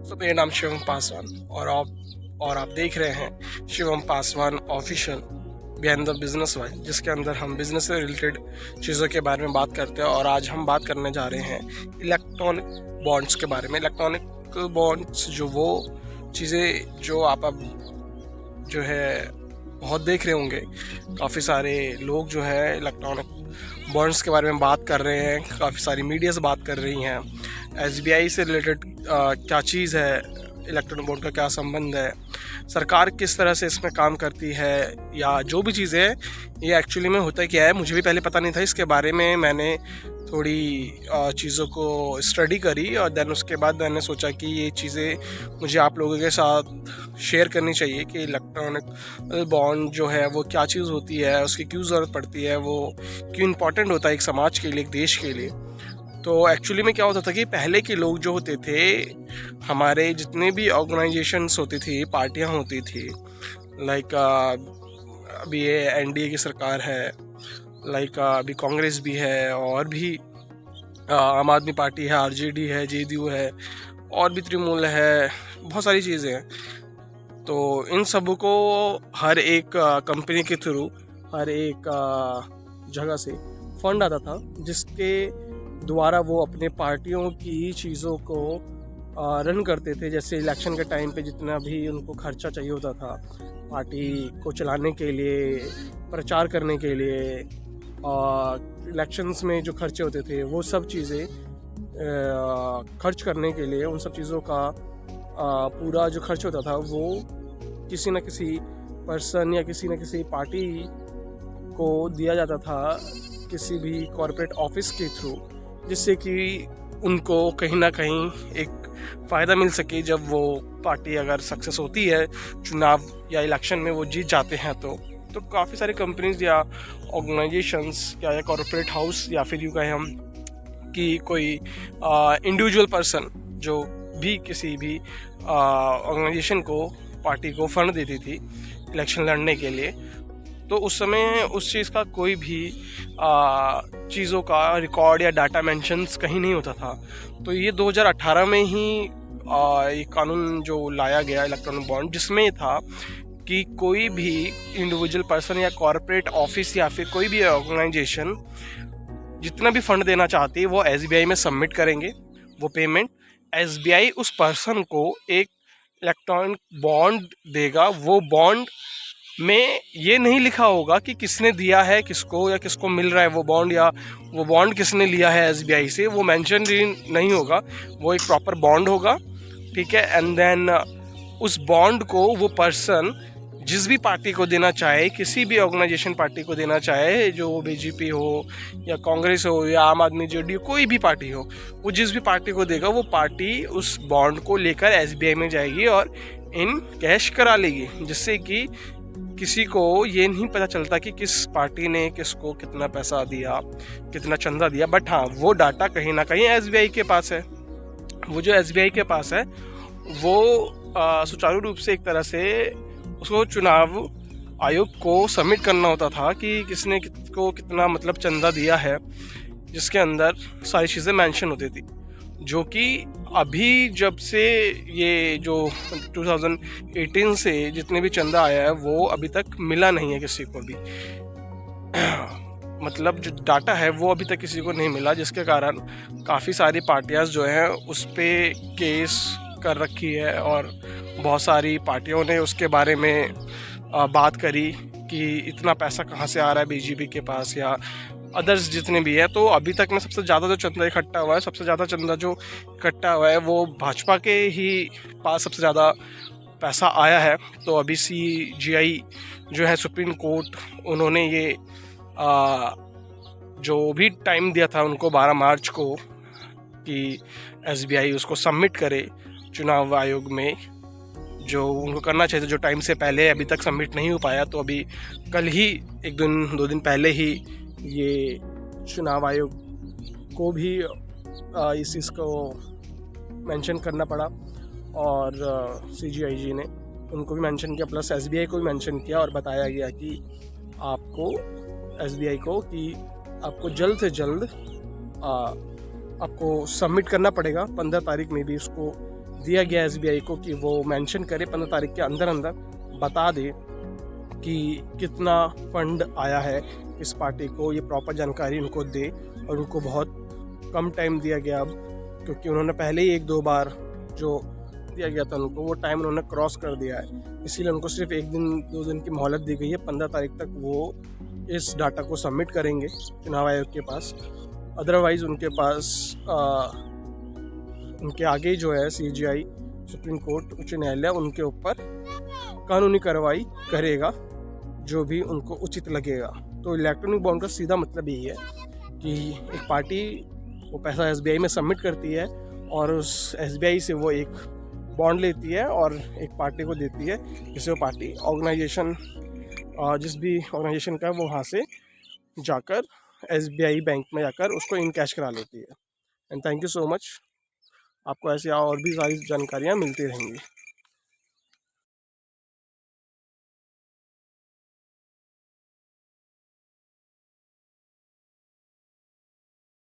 तो मेरा नाम शिवम पासवान और आप देख रहे हैं Shivam Paswan official behind the business wise, जिसके अंदर हम बिजनेस से रिलेटेड चीज़ों के बारे में बात करते हैं। और आज हम बात करने जा रहे हैं इलेक्ट्रॉनिक बॉन्ड्स के बारे में। इलेक्ट्रॉनिक बॉन्ड्स जो वो चीज़ें जो आप अब जो है बहुत देख रहे होंगे, काफ़ी सारे लोग जो है इलेक्ट्रॉनिक बॉन्ड्स के बारे में बात कर रहे हैं, काफ़ी सारी मीडिया से बात कर रही हैं। एसबीआई से रिलेटेड क्या चीज़ है, इलेक्ट्रॉनिक बॉन्ड का क्या संबंध है, सरकार किस तरह से इसमें काम करती है, या जो भी चीज़ें हैं ये एक्चुअली में होता क्या है, मुझे भी पहले पता नहीं था। इसके बारे में मैंने थोड़ी चीज़ों को स्टडी करी और देन उसके बाद मैंने सोचा कि ये चीज़ें मुझे आप लोगों के साथ शेयर करनी चाहिए कि इलेक्ट्रॉनिक बॉन्ड जो है वो क्या चीज़ होती है, उसकी क्यों ज़रूरत पड़ती है, वो क्यों इम्पोर्टेंट होता है एक समाज के लिए, एक देश के लिए। तो एक्चुअली में क्या होता था कि पहले के लोग जो होते थे, हमारे जितने भी ऑर्गेनाइजेशंस होती थी, पार्टियां होती थी, लाइक अभी ये एनडीए की सरकार है, लाइक अभी कांग्रेस भी है, और भी आम आदमी पार्टी है, आरजेडी है, जेडीयू है, और भी तृणमूल है, बहुत सारी चीज़ें हैं। तो इन सब को हर एक कंपनी के थ्रू, हर एक जगह से फंड आता था, जिसके द्वारा वो अपने पार्टियों की चीज़ों को रन करते थे। जैसे इलेक्शन के टाइम पे जितना भी उनको खर्चा चाहिए होता था पार्टी को चलाने के लिए, प्रचार करने के लिए, इलेक्शंस में जो खर्चे होते थे वो सब चीज़ें खर्च करने के लिए, उन सब चीज़ों का पूरा जो खर्च होता था वो किसी न किसी पर्सन या किसी न किसी पार्टी को दिया जाता था, किसी भी कॉरपोरेट ऑफिस के थ्रू, जिससे कि उनको कहीं ना कहीं एक फ़ायदा मिल सके। जब वो पार्टी अगर सक्सेस होती है चुनाव या इलेक्शन में, वो जीत जाते हैं, तो काफ़ी सारी कंपनीज या ऑर्गेनाइजेशंस या कॉरपोरेट हाउस, या फिर यूँ कहें हम कि कोई इंडिविजुअल पर्सन जो भी किसी भी ऑर्गेनाइजेशन को, पार्टी को फंड देती थी इलेक्शन लड़ने के लिए, तो उस समय उस चीज़ का कोई भी चीज़ों का रिकॉर्ड या डाटा मेंशंस कहीं नहीं होता था। तो ये 2018 में ही ये कानून जो लाया गया इलेक्ट्रॉनिक बॉन्ड, जिसमें था कि कोई भी इंडिविजुअल पर्सन या कॉरपोरेट ऑफिस या फिर कोई भी ऑर्गेनाइजेशन जितना भी फंड देना चाहती है वो एसबीआई में सबमिट करेंगे। वो पेमेंट एसबीआई उस पर्सन को एक इलेक्ट्रॉनिक बॉन्ड देगा। वो बॉन्ड में ये नहीं लिखा होगा कि किसने दिया है किसको, या किसको मिल रहा है वो बॉन्ड, या वो बॉन्ड किसने लिया है एसबीआई से, वो मेंशन नहीं होगा। वो एक प्रॉपर बॉन्ड होगा, ठीक है। एंड देन उस बॉन्ड को वो पर्सन जिस भी पार्टी को देना चाहे, किसी भी ऑर्गेनाइजेशन पार्टी को देना चाहे, जो बीजेपी हो या कांग्रेस हो या आम आदमी, जेडीयू, कोई भी पार्टी हो, वो जिस भी पार्टी को देगा वो पार्टी उस बॉन्ड को लेकर एसबीआई में जाएगी और इन कैश करा लेगी, जिससे कि किसी को ये नहीं पता चलता कि किस पार्टी ने किसको कितना पैसा दिया, कितना चंदा दिया। बट हाँ, वो डाटा कहीं ना कहीं एसबीआई के पास है। वो जो एसबीआई के पास है वो सुचारू रूप से एक तरह से उसको चुनाव आयोग को सबमिट करना होता था कि किसने किसको कितना मतलब चंदा दिया है, जिसके अंदर सारी चीज़ें मेंशन होती थी। जो कि अभी जब से ये जो 2018 से जितने भी चंदा आया है वो अभी तक मिला नहीं है किसी को भी। मतलब जो डाटा है वो अभी तक किसी को नहीं मिला, जिसके कारण काफ़ी सारी पार्टियां जो हैं उस पर केस कर रखी है, और बहुत सारी पार्टियों ने उसके बारे में बात करी कि इतना पैसा कहाँ से आ रहा है बीजेपी के पास या अदर्स जितने भी है। तो अभी तक में सबसे ज़्यादा जो चंदा इकट्ठा हुआ है, सबसे ज़्यादा चंदा जो इकट्ठा हुआ है वो भाजपा के ही पास सबसे ज़्यादा पैसा आया है। तो अभी सीजीआई जो है सुप्रीम कोर्ट, उन्होंने ये जो भी टाइम दिया था उनको 12 मार्च को कि एसबीआई उसको सबमिट करे चुनाव आयोग में, जो उनको करना चाहिए था, जो टाइम से पहले अभी तक सबमिट नहीं हो पाया। तो अभी कल ही, एक दिन 2 दिन पहले ही ये चुनाव आयोग को भी इस चीज़ को मेंशन करना पड़ा, और सीजीआईजी ने उनको भी मेंशन किया, प्लस एसबीआई को भी मेंशन किया, और बताया गया कि आपको एसबीआई को कि आपको जल्द से जल्द आपको सबमिट करना पड़ेगा, 15 तारीख में भी उसको दिया गया एसबीआई को कि वो मेंशन करे 15 तारीख के अंदर अंदर बता दे कि कितना फंड आया है इस पार्टी को, ये प्रॉपर जानकारी उनको दे। और उनको बहुत कम टाइम दिया गया अब, क्योंकि उन्होंने पहले ही 1-2 बार जो दिया गया था उनको वो टाइम उन्होंने क्रॉस कर दिया है, इसीलिए उनको सिर्फ 1 दिन 2 दिन की मोहलत दी गई है। 15 तारीख तक वो इस डाटा को सबमिट करेंगे चुनाव आयोग के पास। अदरवाइज़ उनके पास उनके आगे जो है सीजीआई सुप्रीम कोर्ट उच्च न्यायालय उनके ऊपर कानूनी कार्रवाई करेगा जो भी उनको उचित लगेगा। तो इलेक्ट्रॉनिक बॉन्ड का सीधा मतलब यही है कि एक पार्टी वो पैसा एसबीआई में सबमिट करती है और उस एसबीआई से वो एक बॉन्ड लेती है और एक पार्टी को देती है, जिससे वो पार्टी ऑर्गेनाइजेशन जिस भी ऑर्गेनाइजेशन का है वो वहाँ से जाकर एसबीआई बैंक में जाकर उसको इन कैश करा लेती है। And thank you so much. आपको ऐसे और भी सारी जानकारियाँ मिलती रहेंगी।